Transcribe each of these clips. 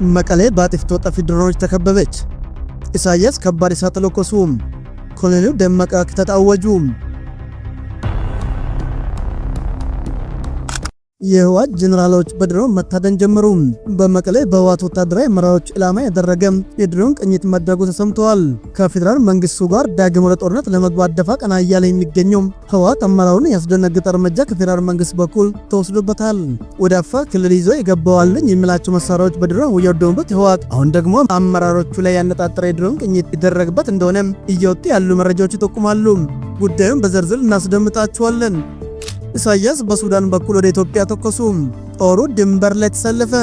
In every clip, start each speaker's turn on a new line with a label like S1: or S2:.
S1: መቀሌ በአጥፍቶ ጠፊ ድሮኖች ተከበበች። ኢሳያስ ከባድ እሳት ተለኮሱ። ኮሎኔሉ ደመቀ ክተት አወጁ። የህወሓት ጀነራሎች በድሮን መታደን ጀመሩ። በመቀሌ በህወሓት ወታደራዊ አመራሮች ኢላማ ያደረገ የድሮን ቅኝት መደረጉ ተሰምተዋል። ከፌዴራል መንግስቱ ጋር ዳግም ወደ ጦርነት ለመግባት ደፋ ቀና እያለ የሚገኘው ህወሓት አመራሩን ያስደነገጠ እርምጃ ከፌዴራል መንግስት በኩል ተወስዶበታል። ወደ አፋር ክልል ይዞ የገባዋልኝ የሚላቸው መሳሪያዎች በድሮን እየወደሙበት ህወሓት አሁን ደግሞ አመራሮቹ ላይ ያነጣጠረ የድሮን ቅኝት ይደረግበት እንደሆነ እየወጡ ያሉ መረጃዎች ይጠቁማሉ። ጉዳዩን በዝርዝር እናስደምጣችኋለን። ኢሳያስ በሱዳን በኩል ወደ ኢትዮጵያ ተኮሱ። ጦሩ ድንበር ላይ ተሰለፈ።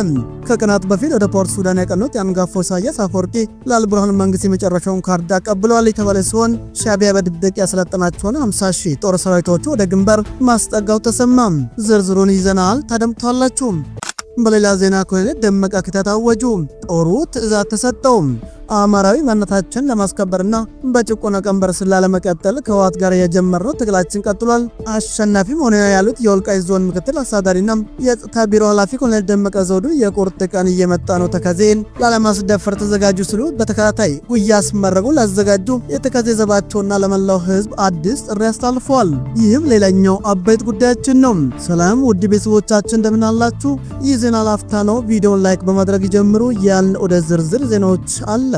S1: ከቀናት በፊት ወደ ፖርት ሱዳን ያቀኑት የአንጋፋው ኢሳያስ አፈወርቂ ለአልቡርሃን መንግስት የመጨረሻውን ካርድ አቀብለዋል የተባለ ሲሆን ሻዕቢያ በድብቅ ያሰለጠናቸውን 50 ሺህ ጦር ሰራዊቶቹ ወደ ግንባር ማስጠጋው ተሰማ። ዝርዝሩን ይዘናል፣ ታደምጣላችሁ። በሌላ ዜና ኮሎኔል ደመቀ ክተት አወጁ። ጦሩ ትዕዛዝ ተሰጠው። አማራዊ ማንነታችንን ለማስከበርና በጭቆና ቀንበር ስላለመቀጠል ከህወሓት ጋር የጀመረው ትግላችን ቀጥሏል። አሸናፊም ሆነ ያሉት የወልቃይት ዞን ምክትል አስተዳዳሪና የጸጥታ ቢሮ ኃላፊ ኮሎኔል ደመቀ ዘውዱ የቁርጥ ቀን እየመጣ ነው፣ ተከዜን ላለማስደፈር ተዘጋጁ ሲሉ በተከታታይ ጉያ አስመረቁ። ላዘጋጁ የተከዜ ዘባቸውና ለመላው ህዝብ አዲስ ጥሪ አስተላልፈዋል። ይህም ሌላኛው አበይት ጉዳያችን ነው። ሰላም ውድ ቤተሰቦቻችን እንደምን አላችሁ? ይህ ዜና ላፍታ ነው። ቪዲዮን ላይክ በማድረግ ይጀምሩ። ያልን ወደ ዝርዝር ዜናዎች አለ።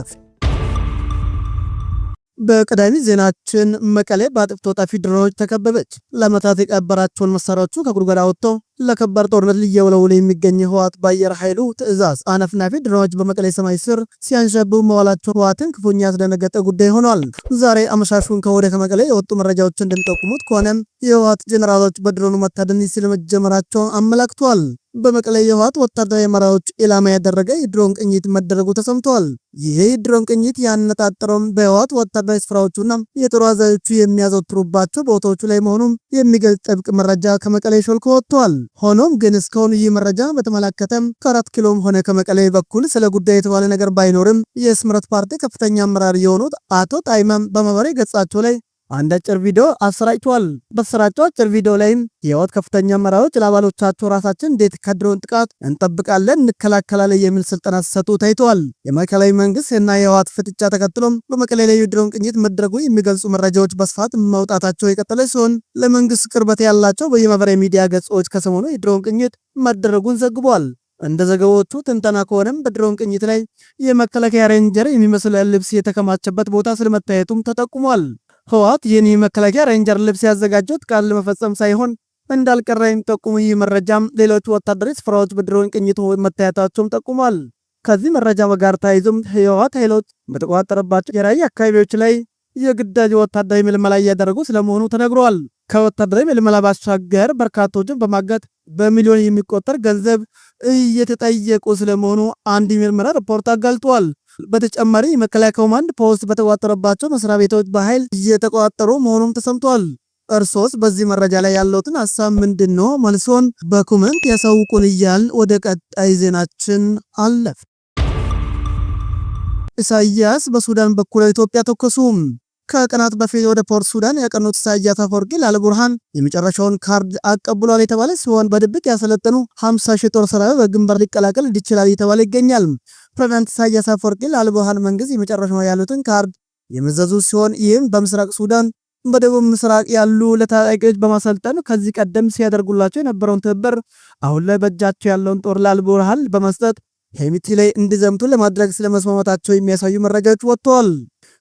S1: በቀዳሚ ዜናችን መቀሌ በአጥፍቶ ጠፊ ድሮኖች ተከበበች። ለዓመታት የቀበራቸውን መሳሪያዎቹ ከጉድጓድ አውጥተው ለከባድ ጦርነት ሊየውለውል የሚገኝ ህወሓት በአየር ኃይሉ ትዕዛዝ አነፍናፊ ድሮኖች በመቀሌ ሰማይ ስር ሲያንዣብቡ መዋላቸው ህወሓትን ክፉኛ ያስደነገጠ ጉዳይ ሆኗል። ዛሬ አመሻሹን ከወደ ከመቀሌ የወጡ መረጃዎች እንደሚጠቁሙት ከሆነ የህወሓት ጀነራሎች በድሮኑ መታደን ስለመጀመራቸው አመላክቷል። በመቀሌ የህወሓት ወታደራዊ አመራሮች ኢላማ ያደረገ የድሮን ቅኝት መደረጉ ተሰምቷል። ይህ የድሮን ቅኝት ያነጣጠረው በህወሓት ወታደራዊ ስፍራዎቹና የጦር አዛዦቹ የሚያዘወትሩባቸው ቦታዎቹ ላይ መሆኑን የሚገልጽ ጥብቅ መረጃ ከመቀሌ ሾልኮ ወጥቷል። ሆኖም ግን እስካሁን ይህ መረጃ በተመለከተ ከ4 ኪሎም ሆነ ከመቀሌ በኩል ስለ ጉዳይ የተባለ ነገር ባይኖርም የስምረት ፓርቲ ከፍተኛ አመራር የሆኑት አቶ ጣይማም በማህበራዊ ገጻቸው ላይ አንድ አጭር ቪዲዮ አሰራጭቷል። በተሰራጨው አጭር ቪዲዮ ላይም የህወሓት ከፍተኛ አመራሮች ለአባሎቻቸው ራሳችን እንዴት ከድሮን ጥቃት እንጠብቃለን፣ እንከላከላለን የሚል ስልጠና ሲሰጡ ታይተዋል። የማዕከላዊ መንግስት እና የህወሓት ፍጥጫ ተከትሎም በመቀሌ ላይ የድሮን ቅኝት መድረጉ የሚገልጹ መረጃዎች በስፋት መውጣታቸው የቀጠለ ሲሆን ለመንግስት ቅርበት ያላቸው በየማህበራዊ ሚዲያ ገጾች ከሰሞኑ የድሮን ቅኝት መደረጉን ዘግቧል። እንደ ዘገባዎቹ ትንተና ከሆነም በድሮን ቅኝት ላይ የመከላከያ ሬንጀር የሚመስል ልብስ የተከማቸበት ቦታ ስለመታየቱም ተጠቁሟል። ህወሓት ይህን የመከላከያ ሬንጀር ልብስ ያዘጋጀው ጥቃት ለመፈጸም ሳይሆን እንዳልቀረ የሚጠቁሙ ይህ መረጃም ሌሎች ወታደራዊ ስፍራዎች በድሮን ቅኝት መታየታቸውም ጠቁሟል። ከዚህ መረጃ ጋር ተያይዞም የህወሓት ኃይሎች በተቆጣጠረባቸው የራያ አካባቢዎች ላይ የግዳጅ ወታደራዊ ምልመላ እያደረጉ ስለመሆኑ ተነግሯል። ከወታደራዊ ምልመላ ባሻገር በርካቶችን በማገት በሚሊዮን የሚቆጠር ገንዘብ እየተጠየቁ ስለመሆኑ አንድ ምርመራ ሪፖርት አጋልጧል። በተጨማሪ የመከላከያ ኮማንድ ፖስት በተቋጠረባቸው መስሪያ ቤቶች በኃይል እየተቋጠሩ መሆኑም ተሰምቷል። እርሶስ በዚህ መረጃ ላይ ያለውትን ሀሳብ ምንድነው? መልሶን በኮሜንት ያሳውቁን እያልን ወደ ቀጣይ ዜናችን አለፍ። ኢሳያስ በሱዳን በኩል ኢትዮጵያ ተኮሱ። ከቀናት በፊት ወደ ፖርት ሱዳን ያቀኑት ኢሳያስ አፈወርቂ ለአልቡርሃን የመጨረሻውን ካርድ አቀብሏል የተባለ ሲሆን በድብቅ ያሰለጠኑ 50 ሺህ ጦር ሰራዊት በግንባር ሊቀላቀል ይችላል የተባለ ይገኛል። ፕሬዝዳንት ኢሳያስ አፈወርቂ ለአልቡርሃን መንግስት የመጨረሻው ያሉትን ካርድ የመዘዙ ሲሆን ይህም በምስራቅ ሱዳን በደቡብ ምስራቅ ያሉ ለታጣቂዎች በማሰልጠን ከዚህ ቀደም ሲያደርጉላቸው የነበረውን ትብብር አሁን ላይ በእጃቸው ያለውን ጦር ለአልቡርሃን በመስጠት ሄሚቲ ላይ እንዲዘምቱ ለማድረግ ስለመስማማታቸው የሚያሳዩ መረጃዎች ወጥተዋል።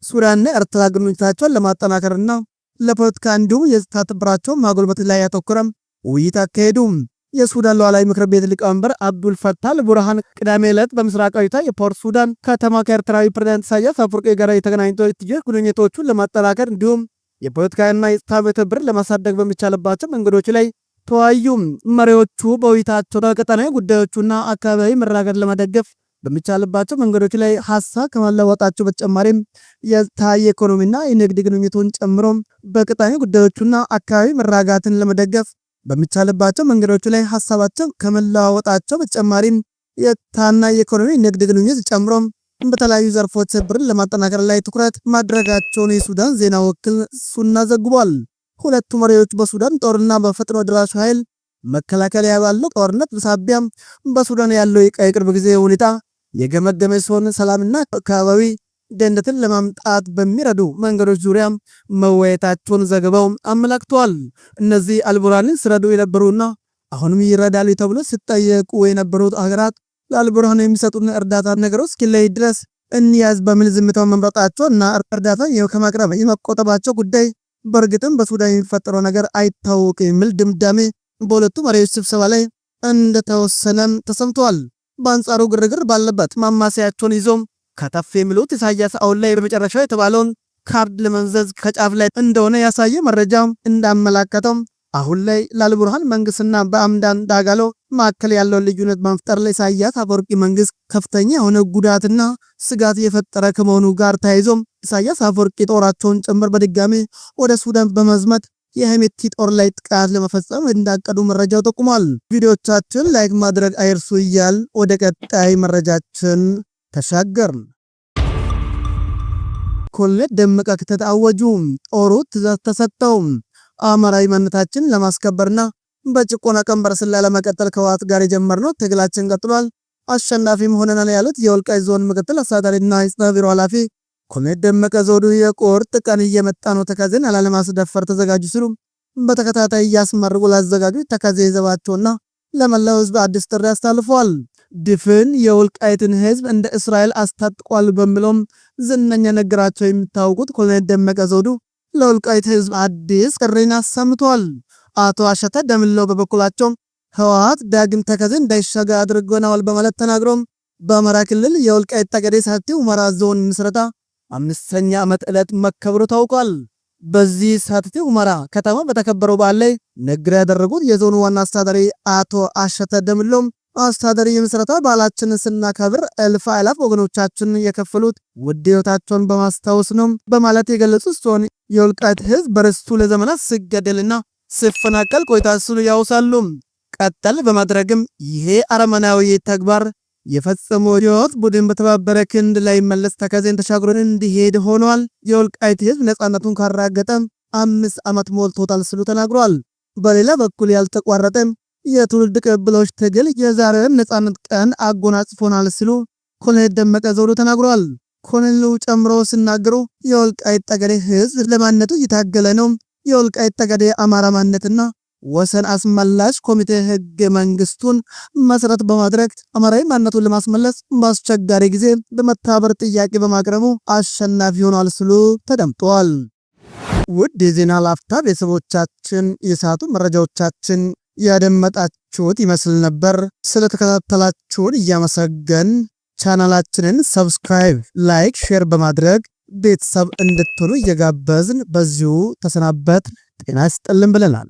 S1: ሱዳንና ኤርትራ ግንኙነታቸውን ለማጠናከርና ለፖለቲካ እንዲሁም የጸጥታ ትብብራቸውን ማጎልበት ላይ ያተኮረም ውይይት አካሄዱ። የሱዳን ሉዓላዊ ምክር ቤት ሊቀመንበር አብዱል ፈታህ አልቡርሃን ቅዳሜ ዕለት በምስራቃዊቷ የፖርት ሱዳን ከተማ ከኤርትራዊ ፕሬዝዳንት ኢሳያስ አፈወርቂ ጋር የተገናኙት ግንኙነቶቹን ለማጠናከር እንዲሁም የፖለቲካና የጸጥታ ትብብር ለማሳደግ በሚቻልባቸው መንገዶች ላይ ተወያዩ። መሪዎቹ በውይይታቸው በቀጠናዊ ጉዳዮችና አካባቢያዊ መረጋጋት ለመደገፍ በሚቻልባቸው መንገዶች ላይ ሐሳብ ከመለወጣቸው በተጨማሪም የኢኮኖሚና የንግድ ግንኙነቱን ጨምሮ በቀጠናዊ ጉዳዮችና አካባቢ መረጋጋትን ለመደገፍ በሚቻልባቸው መንገዶች ላይ ሐሳባቸው ከመለዋወጣቸው በተጨማሪም የኢኮኖሚ ንግድ ግንኙነት ጨምሮ በተለያዩ ዘርፎች ትብብርን ለማጠናከር ላይ ትኩረት ማድረጋቸውን የሱዳን ዜና ወኪል ሱና ዘግቧል። ሁለቱ መሪዎች በሱዳን ጦርና በፈጥኖ ደራሽ ኃይል መከላከያ ባለው ጦርነት ሳቢያ በሱዳን ያለው የቅርብ ጊዜ ሁኔታ የገመገመ ሲሆን ሰላምና አካባቢ ደህንነትን ለማምጣት በሚረዱ መንገዶች ዙሪያ መወያየታቸውን ዘገባው አመላክቷል። እነዚህ አልቡርሃንን ሲረዱ የነበሩና አሁንም ይረዳሉ ተብሎ ሲጠየቁ የነበሩት ሀገራት ለአልቡርሃን የሚሰጡን እርዳታ ነገሮች እስኪለይ ድረስ እንያዝ በሚል ዝምታውን መምረጣቸው እና እርዳታ ከማቅረብ የመቆጠባቸው ጉዳይ በእርግጥም በሱዳን የሚፈጠረው ነገር አይታወቅም የሚል ድምዳሜ በሁለቱ መሪዎች ስብሰባ ላይ እንደተወሰነም ተሰምቷል። በአንጻሩ ግርግር ባለበት ማማሰያቸውን ይዞም ከተፍ የሚሉት ኢሳያስ አሁን ላይ በመጨረሻው የተባለውን ካርድ ለመንዘዝ ከጫፍ ላይ እንደሆነ ያሳየ መረጃ እንዳመላከተው አሁን ላይ ለአልቡርሃን መንግስትና በአምዳን ዳጋሎ መካከል ያለውን ልዩነት መፍጠር ላይ ኢሳያስ አፈወርቂ መንግስት ከፍተኛ የሆነ ጉዳትና ስጋት የፈጠረ ከመሆኑ ጋር ተያይዞም ኢሳያስ አፈወርቂ ጦራቸውን ጭምር በድጋሚ ወደ ሱዳን በመዝመት የሄሜቲ ጦር ላይ ጥቃት ለመፈጸም እንዳቀዱ መረጃው ጠቁሟል። ቪዲዮቻችን ላይክ ማድረግ አይርሱ እያል ወደ ቀጣይ መረጃችን ተሻገርን። ኮሎኔል ደመቀ ክተት አወጁ። ጦሩ ትዕዛዝ ተሰጠው። አማራዊ ማንነታችን ለማስከበርና በጭቆና ቀንበር ስላ ለመቀጠል ከህወሓት ጋር የጀመርነው ትግላችን ቀጥሏል፣ አሸናፊም ሆነናል ያሉት የወልቃይት ዞን ምክትል አስተዳዳሪና የጸጥታ ቢሮ ኃላፊ ኮሎኔል ደመቀ ዘውዱ የቁርጥ ቀን እየመጣ ነው፣ ተከዜን ላለማስደፈር ተዘጋጁ ሲሉ በተከታታይ እያስመረቁ ላዘጋጁ ተከዜ ይዘባቸውና ለመላው ህዝብ አዲስ ጥሪ አስተላልፈዋል። ድፍን የወልቃይትን ህዝብ እንደ እስራኤል አስታጥቋል በሚለውም ዝነኛ ነገራቸው የሚታወቁት ኮሎኔል ደመቀ ዘውዱ ለወልቃይት ህዝብ አዲስ ጥሪን አሰምቷል። አቶ አሸተ ደምለው በበኩላቸው ህወሓት ዳግም ተከዜ እንዳይሻጋ አድርጎናል በማለት ተናግረው በአማራ ክልል የወልቃይት ጠገዴ ሰቲት ሁመራ ዞን ምስረታ 5ኛ ዓመት ዕለት መከበሩ ታውቋል። በዚህ ሰቲት ሁመራ ከተማ በተከበረው በዓል ላይ ንግግር ያደረጉት የዞኑ ዋና አስተዳዳሪ አቶ አሸተ ደምለው አስተዳዳሪ የምስረታ በዓላችንን ስናከብር እልፍ አእላፍ ወገኖቻችን የከፈሉት ውድ ህይወታቸውን በማስታወስ ነው በማለት የገለጹ ሲሆን የወልቃይት ህዝብ በርስቱ ለዘመናት ሲገደልና ሲፈናቀል ቆይቷል ሲሉ ያውሳሉ። ቀጠል በማድረግም ይሄ አረመናዊ ተግባር የፈጸመው የህወሓት ቡድን በተባበረ ክንድ ላይ መለስ ተከዜን ተሻግሮ እንዲሄድ ሆኗል። የወልቃይት ህዝብ ነፃነቱን ካረጋገጠ 5 ዓመት ሞልቶታል ሲሉ ተናግሯል። በሌላ በኩል ያልተቋረጠ የትውልድ ቅብብሎች ትግል የዛሬውን ነፃነት ቀን አጎናጽፎናል ሲሉ ኮሎኔል ደመቀ ዘውዱ ተናግሯል። ኮሎኔሉ ጨምሮ ሲናገሩ የወልቃይት ጠገዴ ህዝብ ለማንነቱ እየታገለ ነው። የወልቃይት ጠገዴ አማራ ማንነትና ወሰን አስመላሽ ኮሚቴ ህገ መንግስቱን መሰረት በማድረግ አማራዊ ማንነቱን ለማስመለስ በአስቸጋሪ ጊዜ በመተባበር ጥያቄ በማቅረቡ አሸናፊ ሆኗል ሲሉ ተደምጧል። ውድ የዜና ላፍታ ቤተሰቦቻችን የሰዓቱ መረጃዎቻችን ያደመጣችሁት ይመስል ነበር። ስለተከታተላችሁን እያመሰገን ቻናላችንን ሰብስክራይብ፣ ላይክ፣ ሼር በማድረግ ቤተሰብ እንድትሆኑ እየጋበዝን በዚሁ ተሰናበት። ጤና ይስጥልን ብለናል።